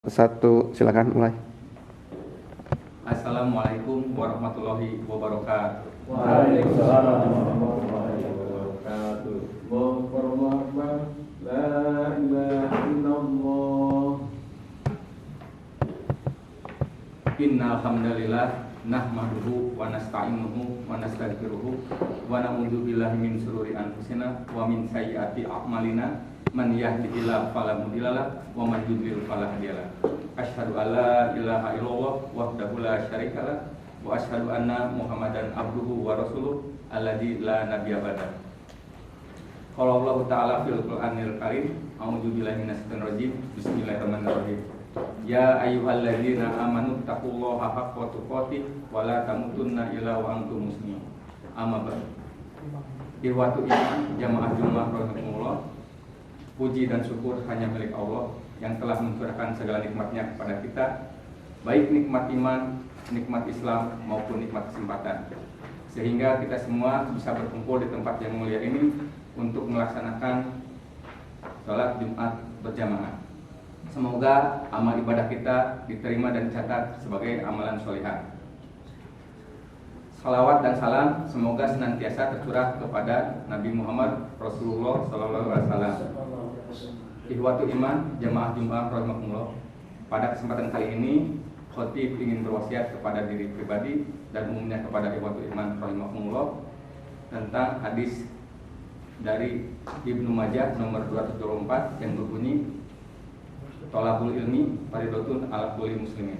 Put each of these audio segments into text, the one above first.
Satu, silakan mulai. Assalamualaikum warahmatullahi wabarakatuh. Waalaikumsalam warahmatullahi wabarakatuh. La ilaha illallah. Innal hamdalillah nahmaduhu wa nasta'inuhu wa nastaghfiruhu wa na'udzu billahi min shururi anfusina wa min sayyiati a'malina. Man yahdihillahu fala mudhillalah wa man yudhlil fala hadiyalah. Asyhadu an la ilaha illallah wahdahu la syarikalah wa asyhadu anna Muhammadan abduhu wa rasuluh alladzi la nabiyya ba'da. Qala Allah Ta'ala fil Qur'anil Karim, a'udzu billahi minasyaitonir rajim. Bismillahirrahmanirrahim. Ya ayyuhalladzina amanu taqullaha haqqa tuqatih wa la tamutunna illa wa antum muslimun. Amma ba'du. Ikhwatu iman jamaah Jumat rahimakumullah. Puji dan syukur hanya milik Allah yang telah mencurahkan segala nikmatnya kepada kita, baik nikmat iman, nikmat Islam maupun nikmat kesempatan, sehingga kita semua bisa berkumpul di tempat yang mulia ini untuk melaksanakan sholat Jumat berjamaah. Semoga amal ibadah kita diterima dan dicatat sebagai amalan sholihah. Salawat dan salam semoga senantiasa tercurah kepada Nabi Muhammad Rasulullah SAW. Ikhwatu iman jamaah Jumat rahimakumullah. Pada kesempatan kali ini khotib ingin berwasiat kepada diri pribadi dan umumnya kepada ikhwatu iman rahimakumullah tentang hadis dari Ibnu Majah nomor 224 yang berbunyi Thalabul ilmi fardhatun 'ala kulli muslimin,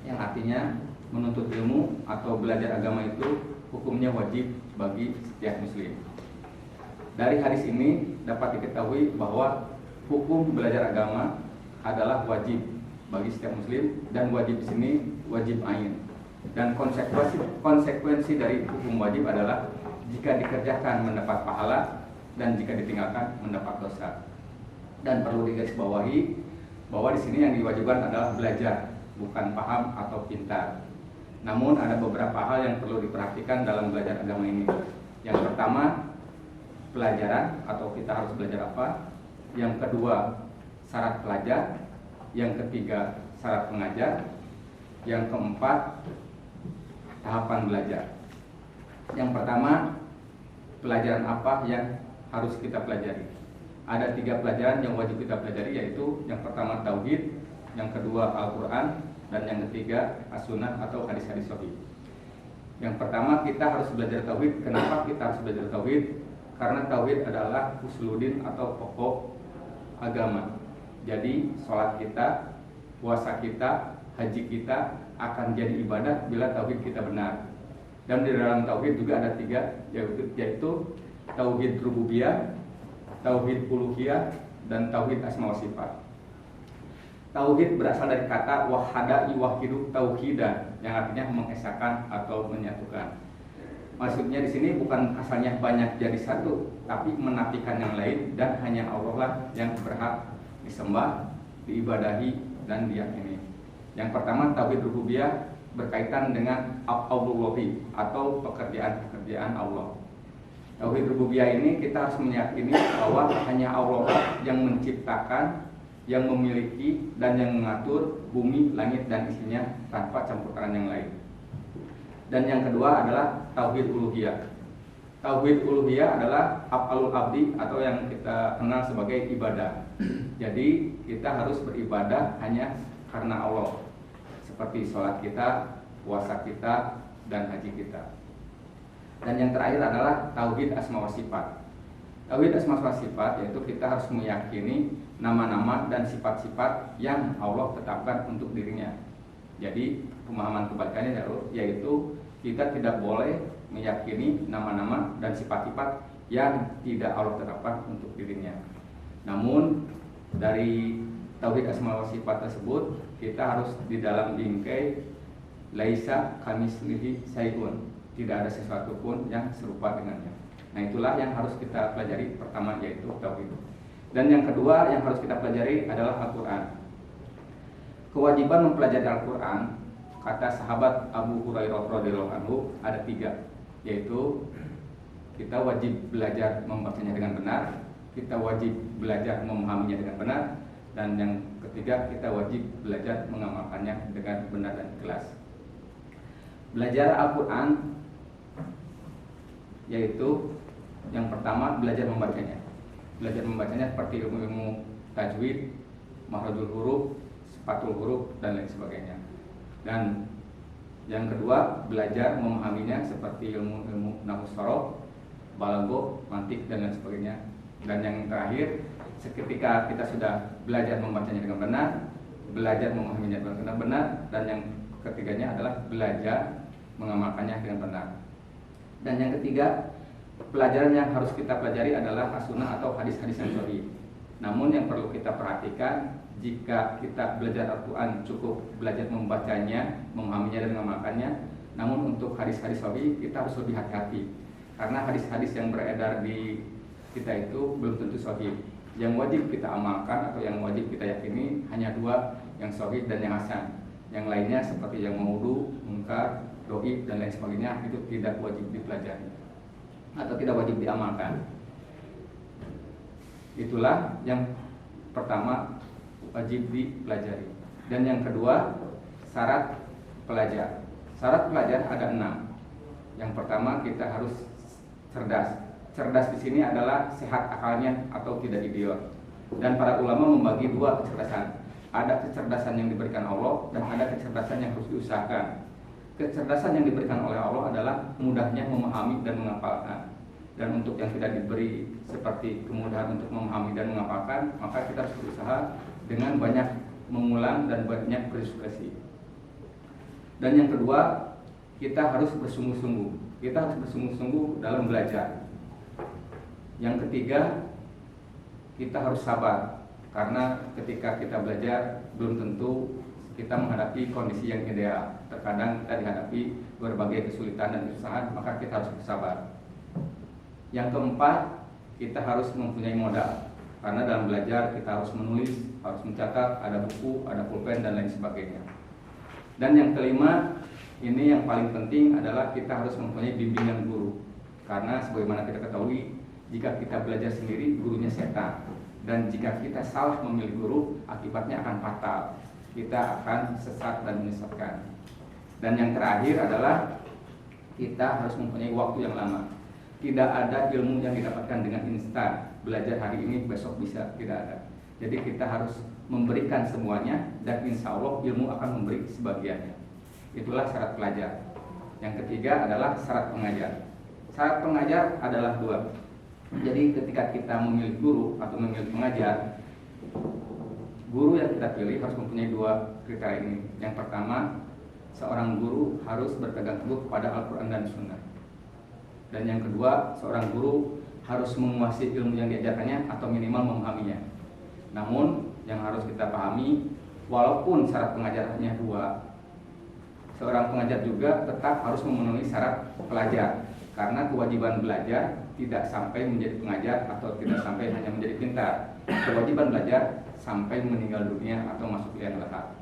yang artinya menuntut ilmu atau belajar agama itu hukumnya wajib bagi setiap muslim. Dari hadis ini dapat diketahui bahwa hukum belajar agama adalah wajib bagi setiap muslim, dan wajib di sini wajib ain. Dan konsekuensi dari hukum wajib adalah jika dikerjakan mendapat pahala dan jika ditinggalkan mendapat dosa. Dan perlu digarisbawahi bahwa di sini yang diwajibkan adalah belajar, bukan paham atau pintar. Namun ada beberapa hal yang perlu diperhatikan dalam belajar agama ini. Yang pertama, pelajaran atau kita harus belajar apa. Yang kedua, syarat pelajar. Yang ketiga, syarat pengajar. Yang keempat, tahapan belajar. Yang pertama, pelajaran apa yang harus kita pelajari. Ada 3 pelajaran yang wajib kita pelajari, yaitu yang pertama tauhid, yang kedua Al-Quran, dan yang ketiga as-sunnah atau hadis-hadis sahih. Yang pertama kita harus belajar tauhid. Kenapa kita harus belajar tauhid? Karena tauhid adalah usuluddin atau pokok agama. Jadi sholat kita, puasa kita, haji kita akan jadi ibadah bila tauhid kita benar. Dan di dalam tauhid juga ada 3, yaitu tauhid rububiyah, tauhid uluhiyah, dan tauhid asma wa sifat. Tauhid berasal dari kata wahada yuwahidu tauhidan, yang artinya mengesahkan atau menyatukan. Maksudnya di sini bukan asalnya banyak jadi satu, tapi menafikan yang lain, dan hanya Allah lah yang berhak disembah, diibadahi, dan diyakini. Yang pertama tauhid rububiyah berkaitan dengan af'alullahi atau pekerjaan-pekerjaan Allah. Tauhid rububiyah ini kita harus meyakini bahwa hanya Allah yang menciptakan, yang memiliki, dan yang mengatur bumi, langit, dan isinya tanpa campur tangan yang lain. Dan yang kedua adalah tauhid uluhiyah. Tauhid uluhiyah adalah af'alul abdi atau yang kita kenal sebagai ibadah. Jadi kita harus beribadah hanya karena Allah, seperti sholat kita, puasa kita, dan haji kita. Dan yang terakhir adalah tauhid asma wa sifat. Tauhid asma wa sifat yaitu kita harus meyakini nama-nama dan sifat-sifat yang Allah tetapkan untuk dirinya. Jadi pemahaman kebalikannya yaitu kita tidak boleh meyakini nama-nama dan sifat-sifat yang tidak Allah tetapkan untuk dirinya. Namun dari tauhid asma wa sifat tersebut kita harus di dalam bingkai laisa kamitslihi syai'un, tidak ada sesuatu pun yang serupa dengannya. Nah itulah yang harus kita pelajari pertama, yaitu tauhid. Dan yang kedua yang harus kita pelajari adalah Al-Quran. Kewajiban mempelajari Al-Quran, kata sahabat Abu Hurairah radhiyallahu anhu, ada 3, yaitu kita wajib belajar membacanya dengan benar, kita wajib belajar memahaminya dengan benar, dan yang ketiga, kita wajib belajar mengamalkannya dengan benar dan ikhlas. Belajar Al-Quran yaitu yang pertama belajar membacanya. Belajar membacanya seperti ilmu-ilmu tajwid, makhrajul huruf, sifatul huruf, dan lain sebagainya. Dan yang kedua, belajar memahaminya seperti ilmu-ilmu nahwu sorof, balaghah, mantik, dan lain sebagainya. Dan yang terakhir, ketika kita sudah belajar membacanya dengan benar, belajar memahaminya dengan benar, dan yang ketiganya adalah belajar mengamalkannya dengan benar. Dan yang ketiga, pelajaran yang harus kita pelajari adalah as-sunnah atau hadis-hadis yang sahih. Namun yang perlu kita perhatikan, jika kita belajar Al-Quran cukup belajar membacanya, memahaminya dan mengamalkannya. Namun untuk hadis-hadis sahih kita harus lebih hati-hati, karena hadis-hadis yang beredar di kita itu belum tentu sahih. Yang wajib kita amalkan atau yang wajib kita yakini hanya dua, yang sahih dan yang hasan. Yang lainnya seperti yang maudhu, munkar, dhaif, dan lain sebagainya itu tidak wajib dipelajari atau tidak wajib diamalkan. Itulah yang pertama, wajib dipelajari. Dan yang kedua, syarat pelajar. Syarat pelajar ada 6. Yang pertama, kita harus cerdas. Cerdas di sini adalah sehat akalnya atau tidak idiot. Dan para ulama membagi dua kecerdasan. Ada kecerdasan yang diberikan Allah dan ada kecerdasan yang harus diusahakan. Kecerdasan yang diberikan oleh Allah adalah mudahnya memahami dan menghafalkan. Dan untuk yang tidak diberi seperti kemudahan untuk memahami dan menghafalkan, maka kita harus berusaha dengan banyak mengulang dan banyak berdiskusi. Dan yang kedua, kita harus bersungguh-sungguh. Kita harus bersungguh-sungguh dalam belajar. Yang ketiga, kita harus sabar, karena ketika kita belajar belum tentu kita menghadapi kondisi yang ideal. Terkadang kita dihadapi berbagai kesulitan dan kesusahan, maka kita harus bersabar. Yang keempat, kita harus mempunyai modal, karena dalam belajar kita harus menulis, harus mencatat, ada buku, ada pulpen, dan lain sebagainya. Dan yang kelima, ini yang paling penting adalah kita harus mempunyai bimbingan guru, karena sebagaimana kita ketahui, jika kita belajar sendiri, gurunya setan. Dan jika kita salah memilih guru, akibatnya akan fatal. Kita akan sesat dan menyesatkan. Dan yang terakhir adalah kita harus mempunyai waktu yang lama. Tidak ada ilmu yang didapatkan dengan instan. Belajar hari ini, besok bisa, tidak ada. Jadi kita harus memberikan semuanya, dan insya Allah ilmu akan memberi sebagiannya. Itulah syarat pelajar. Yang ketiga adalah syarat pengajar. Syarat pengajar adalah dua. Jadi ketika kita memilih guru atau memilih pengajar, guru yang kita pilih harus mempunyai dua kriteria ini. Yang pertama, seorang guru harus berpegang teguh kepada Al-Quran dan Sunnah. Dan yang kedua, seorang guru harus menguasai ilmu yang diajarkannya atau minimal memahaminya. Namun yang harus kita pahami, walaupun syarat pengajar hanya dua, seorang pengajar juga tetap harus memenuhi syarat pelajar. Karena kewajiban belajar tidak sampai menjadi pengajar atau tidak sampai hanya menjadi pintar. Kewajiban belajar sampai meninggal dunia atau masuk liang lahat.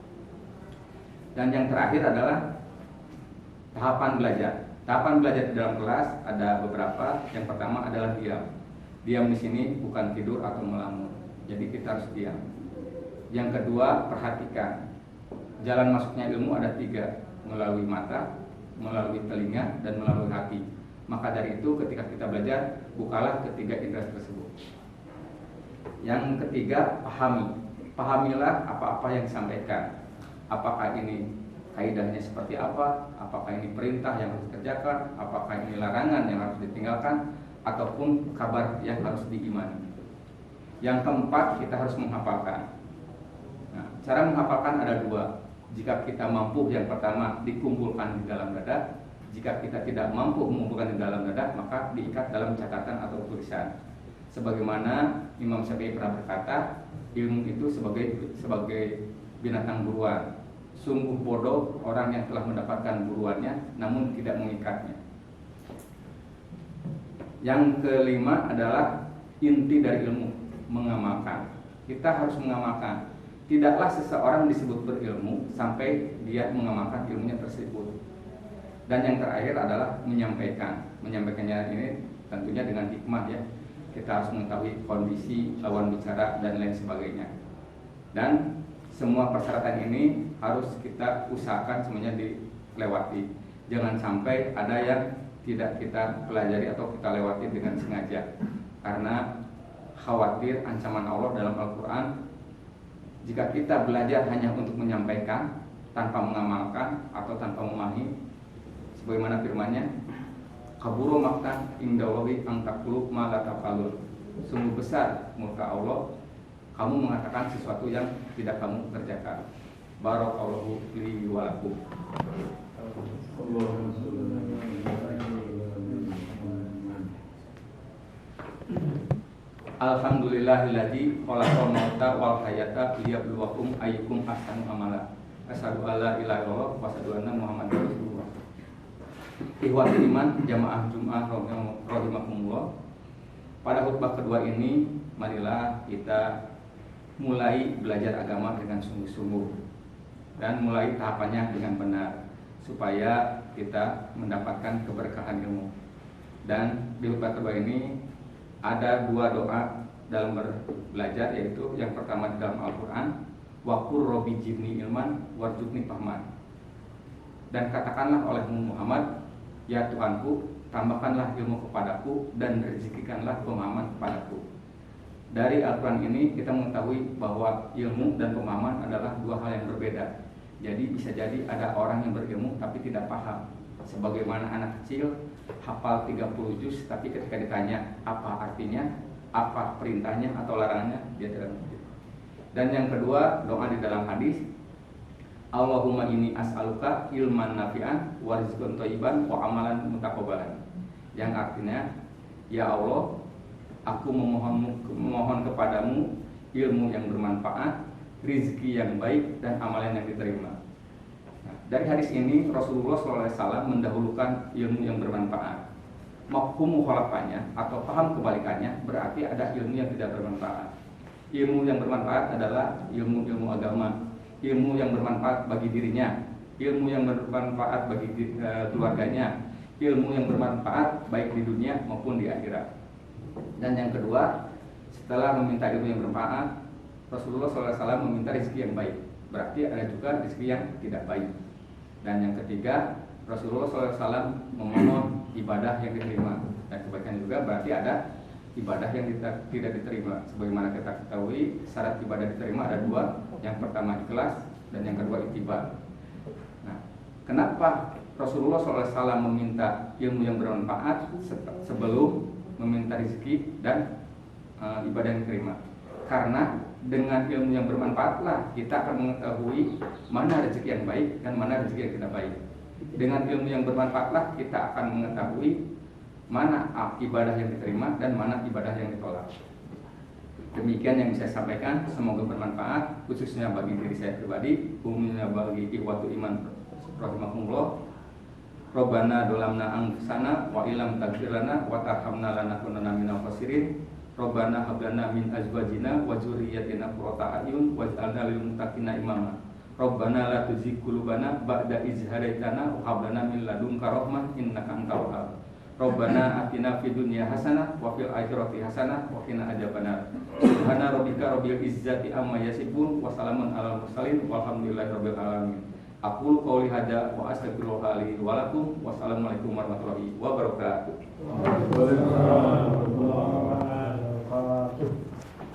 Dan yang terakhir adalah tahapan belajar. Tahapan belajar di dalam kelas ada beberapa. Yang pertama adalah diam. Diam di sini bukan tidur atau melamun. Jadi kita harus diam. Yang kedua, perhatikan. Jalan masuknya ilmu ada 3, melalui mata, melalui telinga, dan melalui hati. Maka dari itu ketika kita belajar, bukalah ketiga indera tersebut. Yang ketiga, pahami. Pahamilah apa-apa yang disampaikan. Apakah ini kaidahnya seperti apa? Apakah ini perintah yang harus dikerjakan? Apakah ini larangan yang harus ditinggalkan? Ataupun kabar yang harus diimani. Yang keempat, kita harus menghafalkan. Nah, cara menghafalkan ada 2. Jika kita mampu, yang pertama dikumpulkan di dalam dada. Jika kita tidak mampu mengumpulkan di dalam dada, maka diikat dalam catatan atau tulisan. Sebagaimana Imam Syafi'i pernah berkata, ilmu itu sebagai binatang buruan. Sungguh bodoh orang yang telah mendapatkan buruannya namun tidak mengikatnya. Yang kelima adalah inti dari ilmu, mengamalkan. Kita harus mengamalkan. Tidaklah seseorang disebut berilmu sampai dia mengamalkan ilmunya tersebut. Dan yang terakhir adalah menyampaikan. Menyampaikannya ini tentunya dengan hikmah ya. Kita harus mengetahui kondisi lawan bicara dan lain sebagainya. Dan semua persyaratan ini harus kita usahakan semuanya dilewati. Jangan sampai ada yang tidak kita pelajari atau kita lewati dengan sengaja, karena khawatir ancaman Allah dalam Al-Quran jika kita belajar hanya untuk menyampaikan tanpa mengamalkan atau tanpa memahami, sebagaimana firman-Nya, kaburu maktan indallahi an taqulu ma la taf'alun. Sungguh besar murka Allah kamu mengatakan sesuatu yang tidak kamu kerjakan. Barakallahu li wa lakum. Alhamdulillahilladzi khalaqal mauta wal hayata liyabluwakum ayyukum ahsanu amala. Asyhadu alla ilaha illallah wa asyhadu anna Muhammadar Rasulullah. Ikhwatul iman jamaah Jumat rahimakumullah. Pada khutbah kedua ini, marilah kita mulai belajar agama dengan sungguh-sungguh dan mulai tahapannya dengan benar supaya kita mendapatkan keberkahan ilmu. Dan di khutbah kedua ini ada dua doa dalam belajar, yaitu yang pertama di dalam Al-Quran, waqur robbi zidni ilman warzuqni fahman. Dan katakanlah olehmu Muhammad, ya Tuhanku, tambahkanlah ilmu kepadaku dan rezekikanlah pemahaman kepadaku. Dari Al-Quran ini kita mengetahui bahwa ilmu dan pemahaman adalah dua hal yang berbeda. Jadi bisa jadi ada orang yang berilmu tapi tidak paham. Sebagaimana anak kecil hafal 30 juz tapi ketika ditanya apa artinya, apa perintahnya atau larangannya, dia tidak mengerti. Dan yang kedua, doa di dalam hadis, Allahumma inni as'aluka ilman nafi'an wa rizqan thayyiban wa amalan mutaqabbalan. Yang artinya, ya Allah, aku memohon kepadamu ilmu yang bermanfaat, rizki yang baik, dan amalan yang diterima. Nah, dari hadis ini Rasulullah SAW mendahulukan ilmu yang bermanfaat. Mafhum mukhalafahnya atau paham kebalikannya berarti ada ilmu yang tidak bermanfaat. Ilmu yang bermanfaat adalah ilmu agama, ilmu yang bermanfaat bagi dirinya, ilmu yang bermanfaat bagi keluarganya, ilmu yang bermanfaat baik di dunia maupun di akhirat. Dan yang kedua, setelah meminta ilmu yang bermanfaat, Rasulullah SAW meminta rezeki yang baik. Berarti ada juga rezeki yang tidak baik. Dan yang ketiga, Rasulullah SAW memohon ibadah yang diterima. Dan kebaikan juga berarti ada ibadah yang tidak diterima. Sebagaimana kita ketahui, syarat ibadah diterima ada dua. Yang pertama ikhlas dan yang kedua ittiba. Nah, kenapa Rasulullah SAW meminta ilmu yang bermanfaat sebelum meminta rezeki dan ibadah yang diterima? Karena dengan ilmu yang bermanfaatlah kita akan mengetahui mana rezeki yang baik dan mana rezeki yang tidak baik. Dengan ilmu yang bermanfaatlah kita akan mengetahui mana ibadah yang diterima dan mana ibadah yang ditolak. Demikian yang bisa saya sampaikan, semoga bermanfaat khususnya bagi diri saya pribadi, umumnya bagi ikhwatul iman rahimakumullah. Rabbana dolamna anfusana wa ilam taghfir lana wa tarhamna lanakunanna minal khasirin. Rabbana hab lana min azwajina wa dzurriyyatina qurrata a'yun waj'alna lil muttaqina imama. Rabbana la tuzigh qulubana ba'da idh hadaitana wa hab lana min ladunka rahmah innaka antal wahhab. Rabbana atina fid dunya hasanah wa fil akhirati hasanah wa qina adzabannar. Subhana rabbika rabbil izzati amma yasifun wa salamun alal mursalin walhamdulillahi rabbil alamin. Aqulu qouli hadza wa astaghfirullah li wa lakum. Wassalamualaikum warahmatullahi wabarakatuh.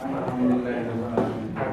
Alhamdulillah.